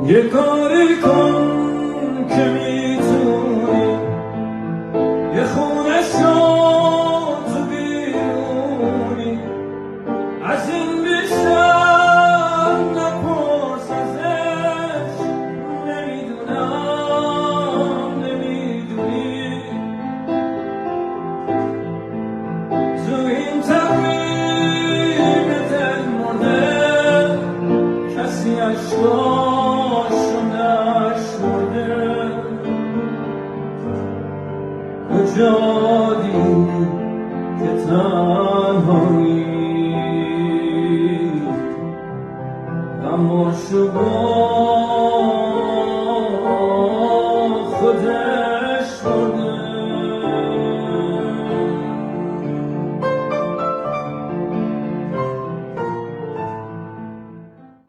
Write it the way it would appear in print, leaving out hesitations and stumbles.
یه کاری کن که میتونی، یه خونه شد تو بیرونی، از این بیشتر نپرس ازش. نمیدونم نمیدونی تو این تقویم دل مرده کسی عشقاشو نشمرده. کجا دیدی که تنهایی غماشو